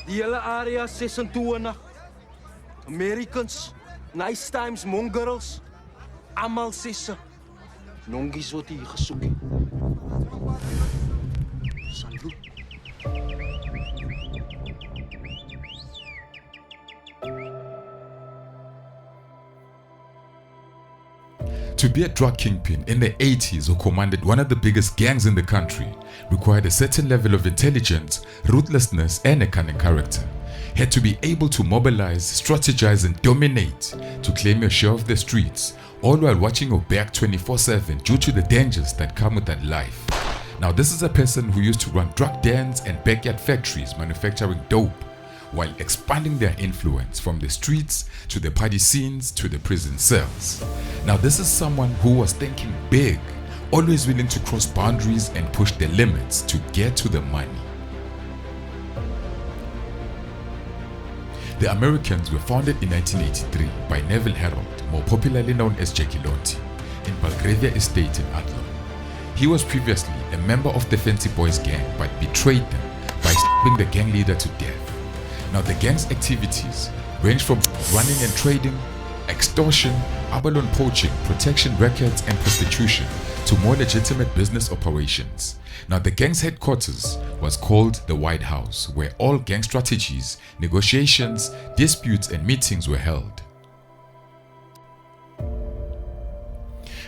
Die hele area 26. Americans, nice times, mongrels. Almal sisse. Nongies wat hier gesoek het. Salute. To be a drug kingpin in the 80s who commanded one of the biggest gangs in the country required a certain level of intelligence, ruthlessness, and a cunning character. Had to be able to mobilize, strategize, and dominate to claim your share of the streets, all while watching your back 24/7 due to the dangers that come with that life. Now, this is a person who used to run drug dens and backyard factories manufacturing dope, while expanding their influence from the streets to the party scenes to the prison cells. Now, this is someone who was thinking big, always willing to cross boundaries and push the limits to get to the money. The Americans were founded in 1983 by Neville Harold, more popularly known as Jackie Lonti, in Belgravia Estate in Adlon. He was previously a member of the Fancy Boys gang but betrayed them by stabbing the gang leader to death. Now, the gang's activities range from running and trading, extortion, abalone poaching, protection records, and prostitution to more legitimate business operations. Now, the gang's headquarters was called the White House, where all gang strategies, negotiations, disputes, and meetings were held.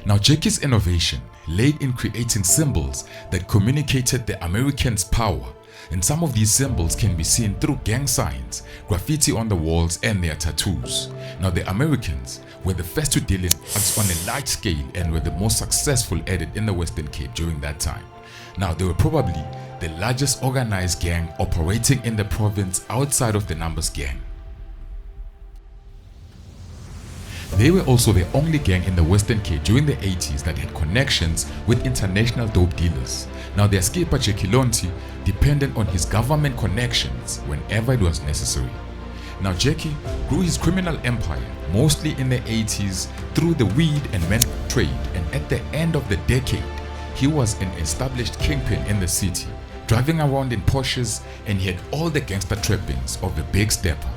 Now, Jackie's innovation laid in creating symbols that communicated the Americans' power, and some of these symbols can be seen through gang signs, graffiti on the walls, and their tattoos. Now, the Americans were the first to deal in drugs on a large scale and were the most successful at it in the Western Cape during that time. Now, they were probably the largest organized gang operating in the province outside of the Numbers gang. They were also the only gang in the Western Cape during the 80s that had connections with international dope dealers. Now, their skipper Jackie Lonti depended on his government connections whenever it was necessary. Now, Jackie grew his criminal empire mostly in the 80s through the weed and men trade, and at the end of the decade, he was an established kingpin in the city, driving around in Porsches, and he had all the gangster trappings of a big stepper.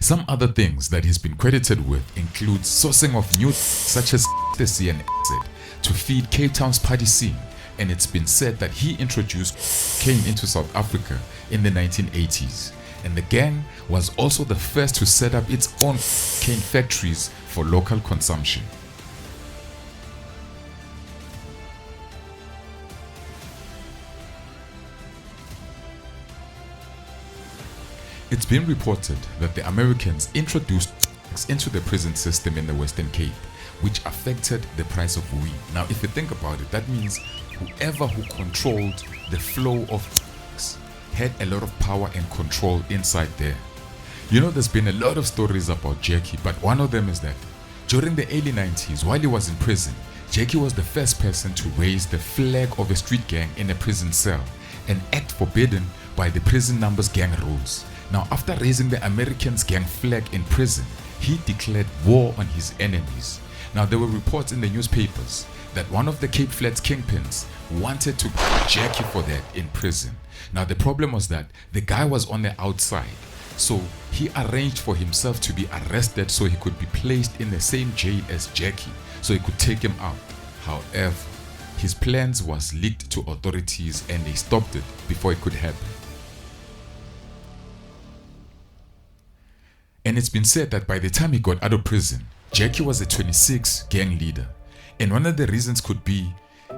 Some other things that he's been credited with include sourcing of new such as ecstasy and acid to feed Cape Town's party scene, and it's been said that he introduced cocaine into South Africa in the 1980s, and the gang was also the first to set up its own cocaine factories for local consumption. It's been reported that the Americans introduced drugs into the prison system in the Western Cape, which affected the price of weed. Now, if you think about it, that means whoever who controlled the flow of drugs had a lot of power and control inside there. You know, there's been a lot of stories about Jackie, but one of them is that during the early 90s, while he was in prison, Jackie was the first person to raise the flag of a street gang in a prison cell, an act forbidden by the prison Numbers gang rules. Now, after raising the Americans' gang flag in prison, he declared war on his enemies. Now, there were reports in the newspapers that one of the Capeflats Kingpins wanted to kill Jackie for that in prison. Now, the problem was that the guy was on the outside, so he arranged for himself to be arrested so he could be placed in the same jail as Jackie, so he could take him out. However, his plans was leaked to authorities and they stopped it before it could happen. And it's been said that by the time he got out of prison, Jackie was a 26 gang leader. And one of the reasons could be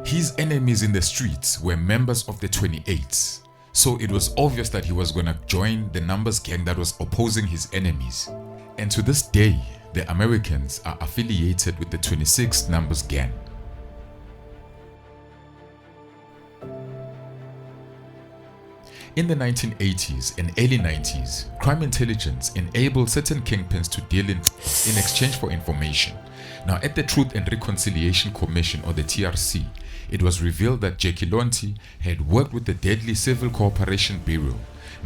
his enemies in the streets were members of the 28s. So it was obvious that he was going to join the Numbers gang that was opposing his enemies. And to this day, the Americans are affiliated with the 26 Numbers gang. In the 1980s and early 90s, crime intelligence enabled certain kingpins to deal in exchange for information. Now, at the Truth and Reconciliation Commission, or the TRC, it was revealed that Jackie Lonti had worked with the Deadly Civil Cooperation Bureau.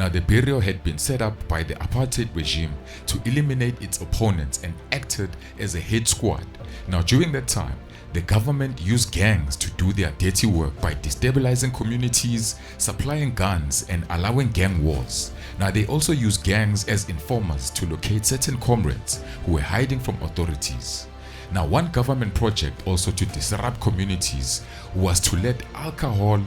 Now, the bureau had been set up by the apartheid regime to eliminate its opponents and acted as a hit squad. Now, during that time, the government used gangs to do their dirty work by destabilizing communities, supplying guns, and allowing gang wars. Now, they also used gangs as informers to locate certain comrades who were hiding from authorities. Now, one government project also to disrupt communities was to let alcohol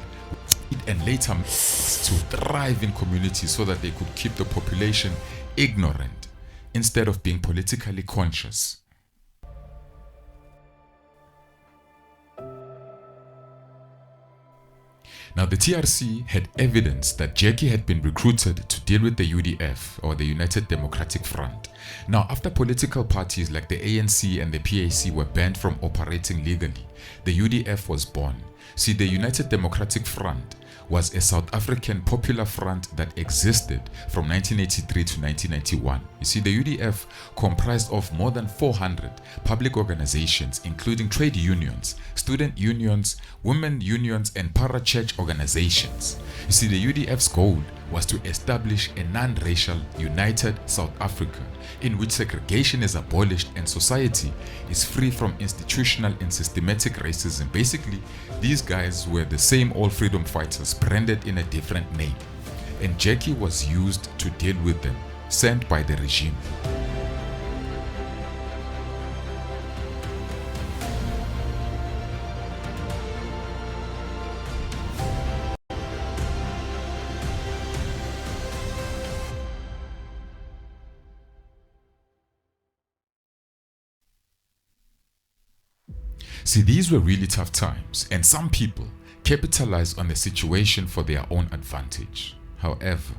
and later to thrive in communities so that they could keep the population ignorant instead of being politically conscious. Now, the TRC had evidence that Jackie had been recruited to deal with the UDF, or the United Democratic Front. Now, after political parties like the ANC and the PAC were banned from operating legally, the UDF was born. See, the United Democratic Front was a South African popular front that existed from 1983 to 1991. You see, the UDF comprised of more than 400 public organizations, including trade unions, student unions, women unions, and para-church organizations. You see, the UDF's goal was to establish a non-racial, united South Africa in which segregation is abolished and society is free from institutional and systematic racism. Basically, these guys were the same old freedom fighters branded in a different name, and Jackie was used to deal with them, sent by the regime. See, these were really tough times, and some people capitalized on the situation for their own advantage. However,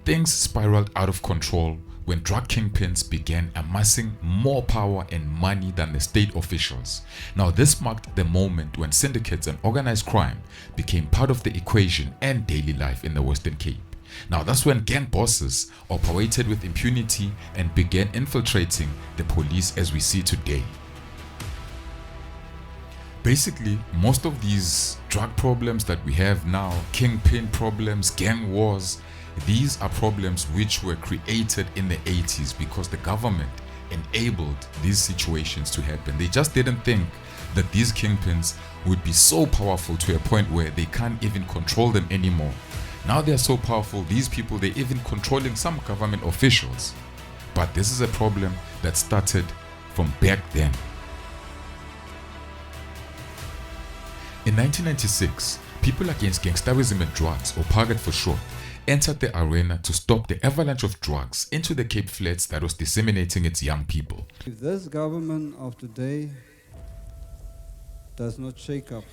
things spiraled out of control when drug kingpins began amassing more power and money than the state officials. Now, this marked the moment when syndicates and organized crime became part of the equation and daily life in the Western Cape. Now, that's when gang bosses operated with impunity and began infiltrating the police as we see today. Basically, most of these drug problems that we have now, kingpin problems, gang wars, these are problems which were created in the 80s because the government enabled these situations to happen. They just didn't think that these kingpins would be so powerful to a point where they can't even control them anymore. Now they're so powerful, these people, they're even controlling some government officials. But this is a problem that started from back then. In 1996, People Against Gangsterism and Drugs, or Pagad for short, entered the arena to stop the avalanche of drugs into the Cape Flats that was disseminating its young people. If this government of today does not shake up,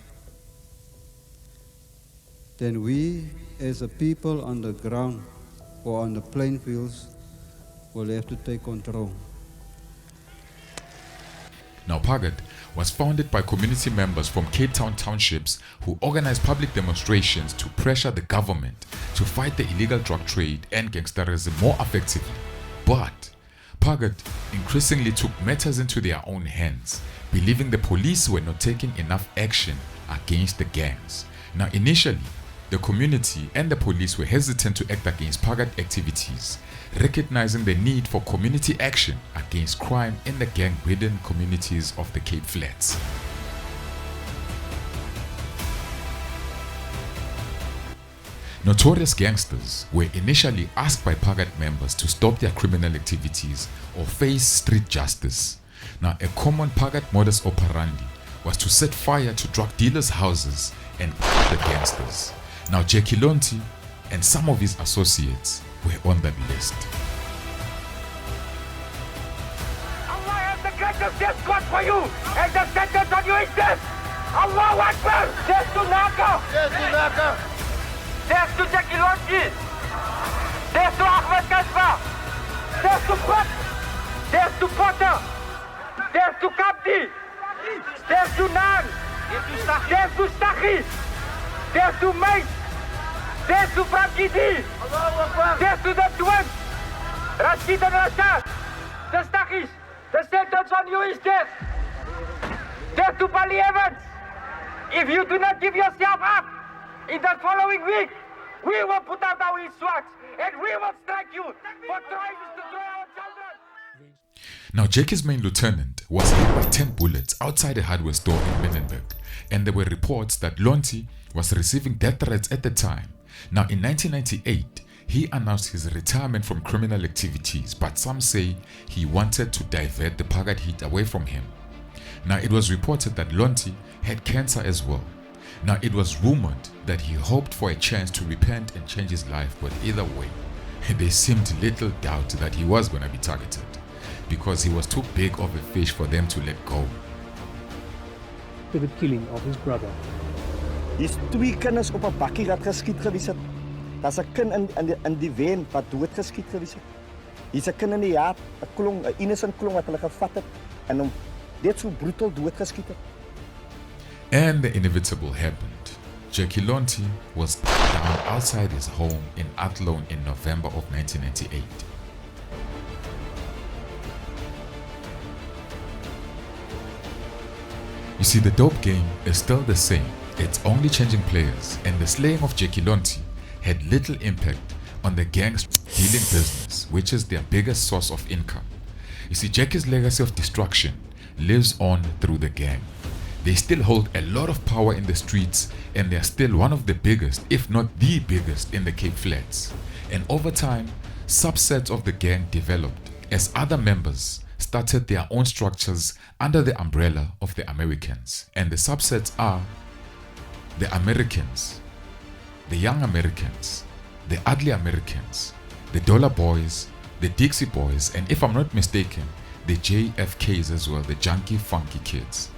then we as a people on the ground or on the playing fields will have to take control. Now, Pagad was founded by community members from Cape Town townships who organized public demonstrations to pressure the government to fight the illegal drug trade and gangsterism more effectively. But Pagad increasingly took matters into their own hands, believing the police were not taking enough action against the gangs. Now, initially, the community and the police were hesitant to act against Pagad activities, recognizing the need for community action against crime in the gang-ridden communities of the Cape Flats. Notorious gangsters were initially asked by Pagad members to stop their criminal activities or face street justice. Now, a common Pagad modus operandi was to set fire to drug dealers' houses and kill the gangsters. Now, Jackie Lonti and some of his associates were on that list. Allah has the greatest death squad for you, and the sentence on you is death. Allahu Akbar! Death to Naka! Death to Naka! Death to Jackie Lonti! Death to Ahmed Kasba! Death to Pat! Death to Potter! Death to Kapti! Death to Nan! Death to Stakhi! Death to Mate! Death to Frankie D! Death to the twins! Rashid and Rashad! The Stakhis! The sentence on you is death! Death to Bali Evans! If you do not give yourself up, in the following week, we will put out our swords and we will strike you for trying to destroy our children. Now, Jackie's main lieutenant was hit by 10 bullets outside a hardware store in Menenberg, and there were reports that Lonti was receiving death threats at the time. Now, in 1998, he announced his retirement from criminal activities, but some say he wanted to divert the Pagad heat away from him. Now, it was reported that Lonti had cancer as well. Now, it was rumored that he hoped for a chance to repent and change his life, but either way, there seemed little doubt that he was going to be targeted, because he was too big of a fish for them to let go. To the killing of his brother. Hier's 2 kinders op 'n bakkie wat geskiet gewees het. Daar's 'n kind in die wen wat doodgeskiet gewees het. Hier's 'n kind in die jaar, 'n klong, 'n innocent klong wat hulle gevat het en hom net so brutal doodgeskiet het. And the inevitable happened. Jackie Lonti was down outside his home in Athlone in November of 1998. You see, the dope game is still the same. It's only changing players, and the slaying of Jackie Lonti had little impact on the gang's dealing business, which is their biggest source of income. You see, Jackie's legacy of destruction lives on through the gang. They still hold a lot of power in the streets, and they're still one of the biggest, if not the biggest, in the Cape Flats. And over time, subsets of the gang developed as other members started their own structures under the umbrella of the Americans. And the subsets are the Americans, the Young Americans, the Ugly Americans, the Dollar Boys, the Dixie Boys, and if I'm not mistaken, the JFKs as well, the Junkie Funky Kids.